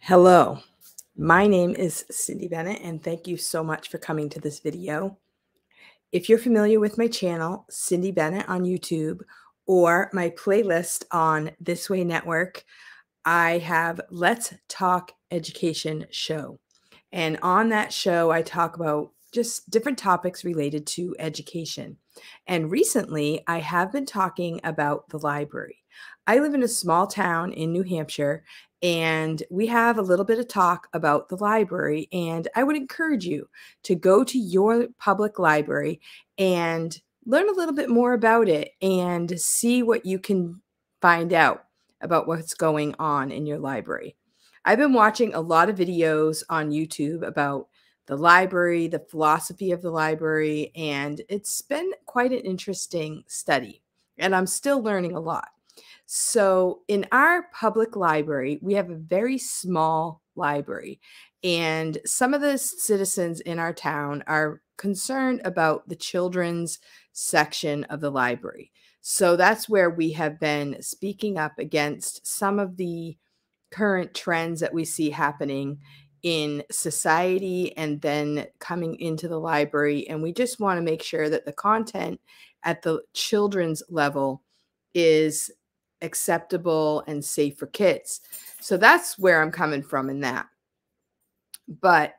Hello, my name is Cindy Bennett, and thank you so much for coming to this video. If you're familiar with my channel, Cindy Bennett on YouTube, or my playlist on This Way Network, I have Let's Talk Education show. And on that show, I talk about just different topics related to education. And recently, I have been talking about the library. I live in a small town in New Hampshire, and we have a little bit of talk about the library. And I would encourage you to go to your public library and learn a little bit more about it and see what you can find out about what's going on in your library. I've been watching a lot of videos on YouTube about the library, the philosophy of the library, and it's been quite an interesting study, and I'm still learning a lot. So in our public library, we have a very small library, and some of the citizens in our town are concerned about the children's section of the library. So that's where we have been speaking up against some of the current trends that we see happening in society and then coming into the library. And we just want to make sure that the content at the children's level is acceptable and safe for kids. So that's where I'm coming from in that. But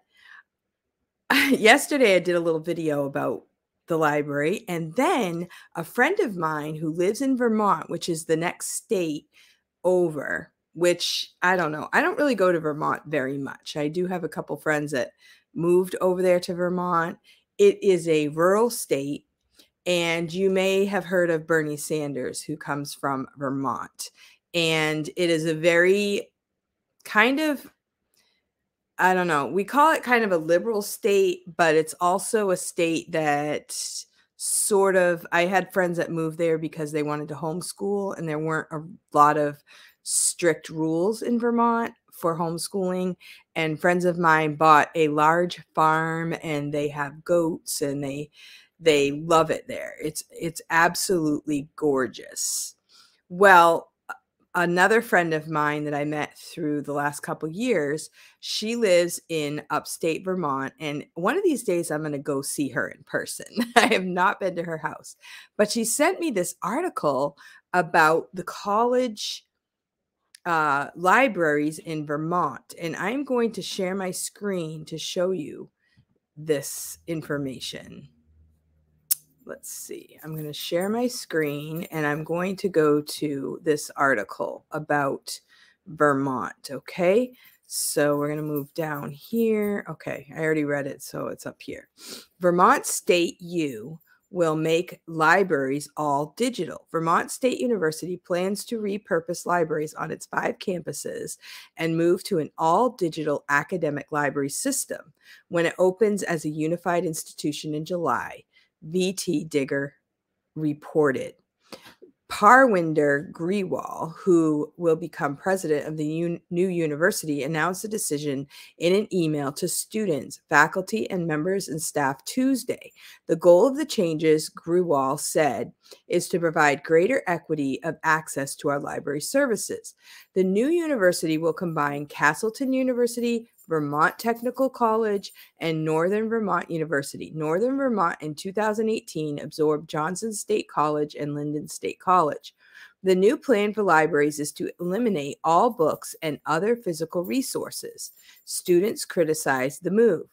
yesterday I did a little video about the library, and then a friend of mine who lives in Vermont, which is the next state over, which I don't know. I don't really go to Vermont very much. I do have a couple friends that moved over there to Vermont. It is a rural state, and you may have heard of Bernie Sanders, who comes from Vermont. And it is a very kind of, I don't know, we call it kind of a liberal state, but it's also a state that sort of, I had friends that moved there because they wanted to homeschool, and there weren't a lot of strict rules in Vermont for homeschooling. And friends of mine bought a large farm, and they have goats, and they love it there. It's absolutely gorgeous. Well, another friend of mine that I met through the last couple years, she lives in upstate Vermont, and one of these days I'm going to go see her in person. I have not been to her house, but she sent me this article about the college libraries in Vermont, and I'm going to share my screen to show you this information. Let's see, I'm going to share my screen, and I'm going to go to this article about Vermont. Okay, so we're going to move down here. Okay, I already read it, so it's up here. Vermont State U will make libraries all digital. Vermont State University plans to repurpose libraries on its 5 campuses and move to an all-digital academic library system when it opens as a unified institution in July, VT Digger reported. Parwinder Grewal, who will become president of the new university, announced the decision in an email to students, faculty, and members and staff Tuesday. The goal of the changes, Grewal said, is to provide greater equity of access to our library services. The new university will combine Castleton University, Vermont Technical College, and Northern Vermont University. Northern Vermont in 2018 absorbed Johnson State College and Linden State College. The new plan for libraries is to eliminate all books and other physical resources. Students criticized the move.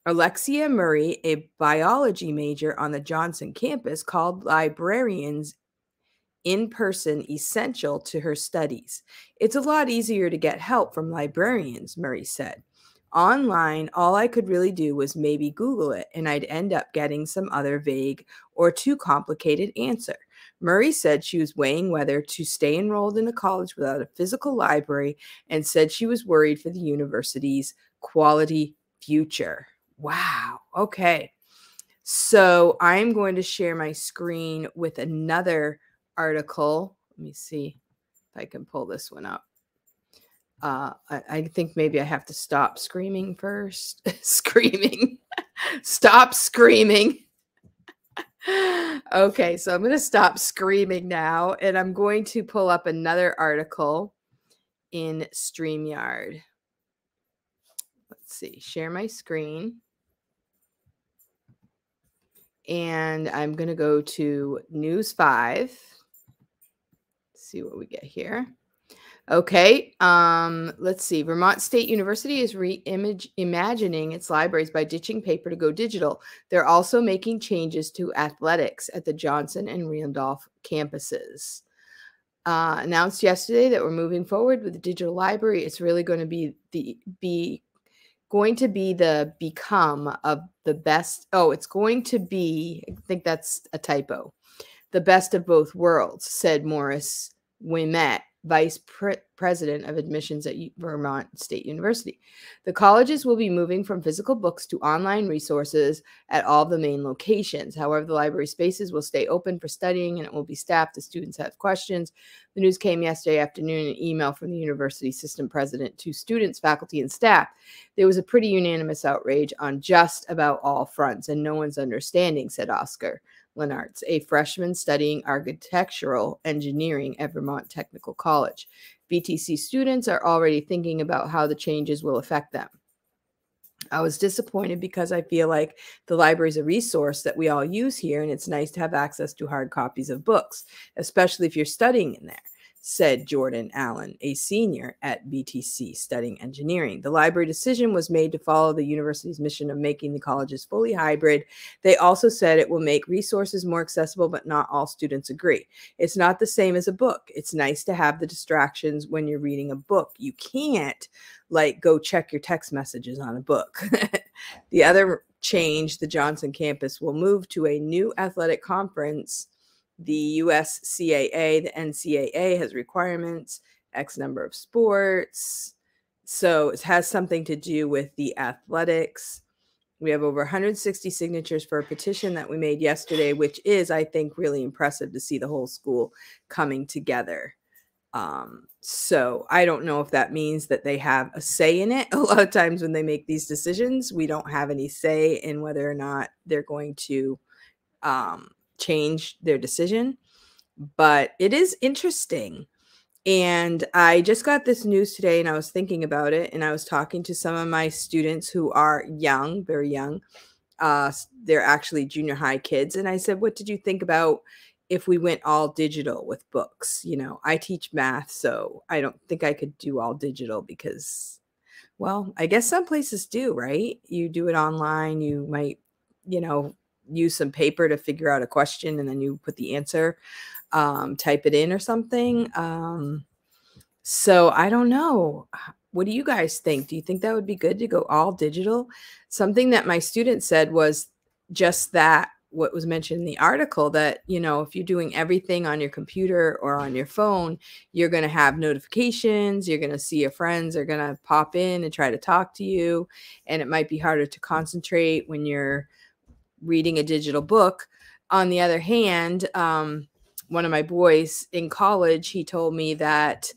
Alexia Murray, a biology major on the Johnson campus, called librarians in person essential to her studies. It's a lot easier to get help from librarians, Murray said. Online, all I could really do was maybe Google it, and I'd end up getting some other vague or too complicated answer. Murray said she was weighing whether to stay enrolled in a college without a physical library, and said she was worried for the university's quality future. Wow. Okay. So I'm going to share my screen with another article. Let me see if I can pull this one up. I think maybe I have to stop screaming first. Screaming. Stop screaming. Okay, so I'm going to stop screaming now, and I'm going to pull up another article in StreamYard. let's see, share my screen. And I'm going to go to News 5. See what we get here. Okay, let's see. Vermont State University is reimagining its libraries by ditching paper to go digital. They're also making changes to athletics at the Johnson and Randolph campuses. Announced yesterday that we're moving forward with the digital library. It's really going to be the become of the best. Oh, it's going to be, I think that's a typo, the best of both worlds, said Morris Wimet, Vice President of Admissions at Vermont State University. The colleges will be moving from physical books to online resources at all the main locations. However, the library spaces will stay open for studying and it will be staffed if students have questions. The news came yesterday afternoon in an email from the university system president to students, faculty, and staff. There was a pretty unanimous outrage on just about all fronts, and no one's understanding, said Oscar Lenartz, a freshman studying architectural engineering at Vermont Technical College. VTC students are already thinking about how the changes will affect them. I was disappointed because I feel like the library is a resource that we all use here, and it's nice to have access to hard copies of books, especially if you're studying in there, said Jordan Allen, a senior at BTC studying engineering. The library decision was made to follow the university's mission of making the colleges fully hybrid. They also said it will make resources more accessible, but not all students agree. It's not the same as a book. It's nice to have the distractions when you're reading a book. You can't like go check your text messages on a book. The other change, the Johnson campus will move to a new athletic conference. The USCAA, the NCAA has requirements, X number of sports. So it has something to do with the athletics. We have over 160 signatures for a petition that we made yesterday, which is, I think, really impressive to see the whole school coming together. So I don't know if that means that they have a say in it. A lot of times when they make these decisions, we don't have any say in whether or not they're going to change their decision, but it is interesting. And I just got this news today and I was thinking about it, and I was talking to some of my students who are young, very young. They're actually junior high kids. And I said, what did you think about if we went all digital with books? You know, I teach math, so I don't think I could do all digital because, well, I guess some places do, right? You do it online, you might, you know, use some paper to figure out a question and then you put the answer, type it in or something. So I don't know. What do you guys think? Do you think that would be good to go all digital? Something that my student said was just that, what was mentioned in the article, that, you know, if you're doing everything on your computer or on your phone, you're going to have notifications. You're going to see your friends are going to pop in and try to talk to you. And it might be harder to concentrate when you're reading a digital book. On the other hand, one of my boys in college, he told me that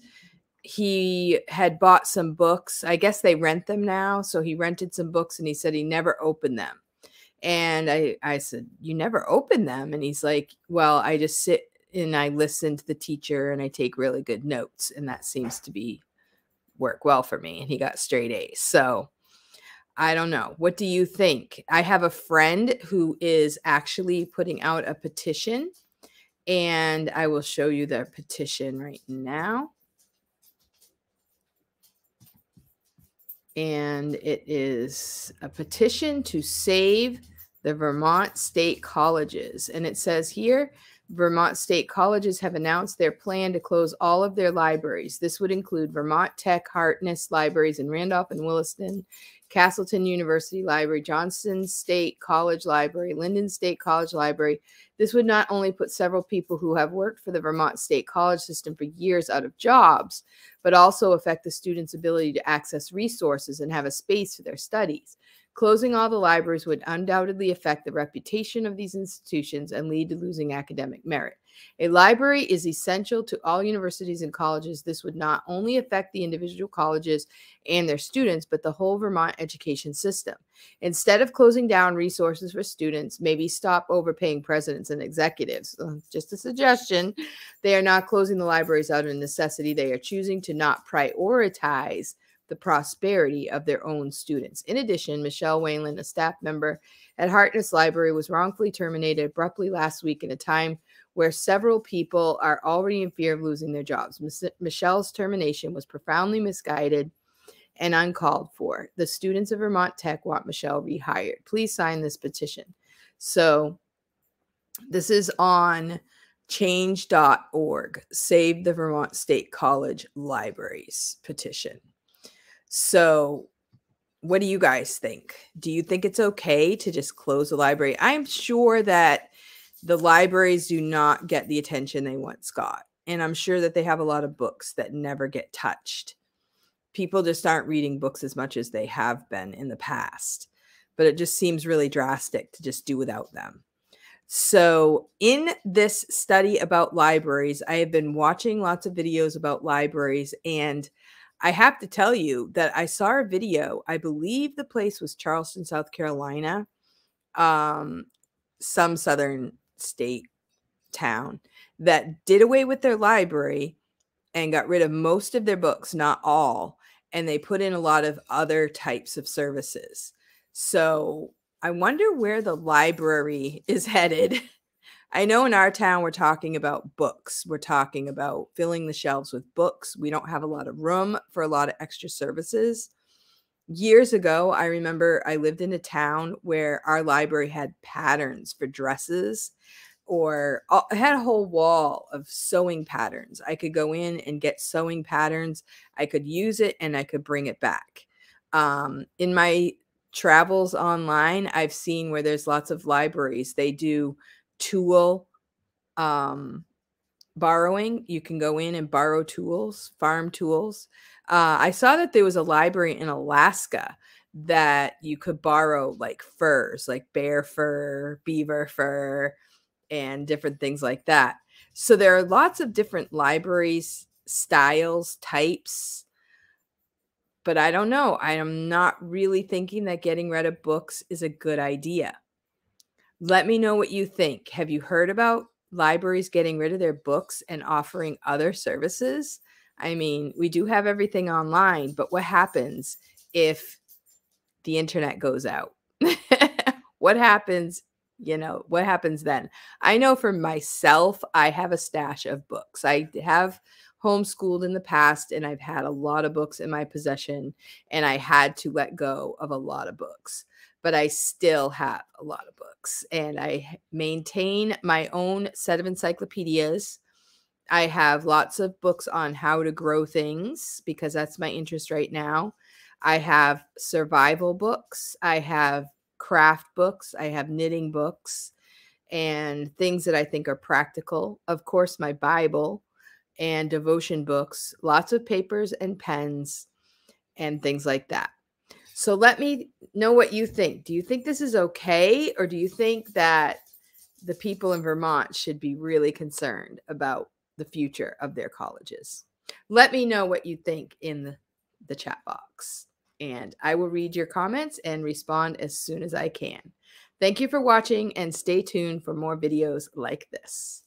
he had bought some books. I guess they rent them now. So he rented some books and he said he never opened them. And I said, you never open them? And he's like, well, I just sit and I listen to the teacher and I take really good notes. And that seems to work well for me. And he got straight A's. So I don't know. What do you think? I have a friend who is actually putting out a petition, and I will show you the petition right now. And it is a petition to save the Vermont State Colleges. And it says here, Vermont State Colleges have announced their plan to close all of their libraries. This would include Vermont Tech, Hartness libraries in Randolph and Williston, Castleton University Library, Johnson State College Library, Linden State College Library. This would not only put several people who have worked for the Vermont State College system for years out of jobs, but also affect the students' ability to access resources and have a space for their studies. Closing all the libraries would undoubtedly affect the reputation of these institutions and lead to losing academic merit. A library is essential to all universities and colleges. This would not only affect the individual colleges and their students, but the whole Vermont education system. Instead of closing down resources for students, maybe stop overpaying presidents and executives. Just a suggestion. They are not closing the libraries out of necessity. They are choosing to not prioritize the prosperity of their own students. In addition, Michelle Whalen, a staff member at Harkness Library, was wrongfully terminated abruptly last week in a time where several people are already in fear of losing their jobs. Michelle's termination was profoundly misguided and uncalled for. The students of Vermont Tech want Michelle rehired. Please sign this petition. So this is on change.org, Save the Vermont State College Libraries petition. So what do you guys think? Do you think it's okay to just close the library? I'm sure that the libraries do not get the attention they once got. And I'm sure that they have a lot of books that never get touched. People just aren't reading books as much as they have been in the past. But it just seems really drastic to just do without them. So in this study about libraries, I have been watching lots of videos about libraries, and I have to tell you that I saw a video. I believe the place was Charleston, South Carolina, some southern state town, that did away with their library and got rid of most of their books, not all, and they put in a lot of other types of services. So I wonder where the library is headed. I know in our town, we're talking about books. We're talking about filling the shelves with books. We don't have a lot of room for a lot of extra services. Years ago, I remember I lived in a town where our library had patterns for dresses, or it had a whole wall of sewing patterns. I could go in and get sewing patterns. I could use it and I could bring it back. In my travels online, I've seen where there's lots of libraries. They do tool borrowing. You can go in and borrow tools, farm tools. I saw that there was a library in Alaska that you could borrow like furs, like bear fur, beaver fur, and different things like that. So there are lots of different libraries, styles, types. But I don't know. I am not really thinking that getting rid of books is a good idea. Let me know what you think. Have you heard about libraries getting rid of their books and offering other services? I mean, we do have everything online, but what happens if the internet goes out? What happens? You know, what happens then? I know for myself, I have a stash of books. I have homeschooled in the past, and I've had a lot of books in my possession, and I had to let go of a lot of books. But I still have a lot of books, and I maintain my own set of encyclopedias. I have lots of books on how to grow things because that's my interest right now. I have survival books. I have craft books. I have knitting books and things that I think are practical. Of course, my Bible and devotion books, lots of papers and pens and things like that. So let me know what you think. Do you think this is okay? Or do you think that the people in Vermont should be really concerned about the future of their colleges? Let me know what you think in the chat box, and I will read your comments and respond as soon as I can. Thank you for watching, and stay tuned for more videos like this.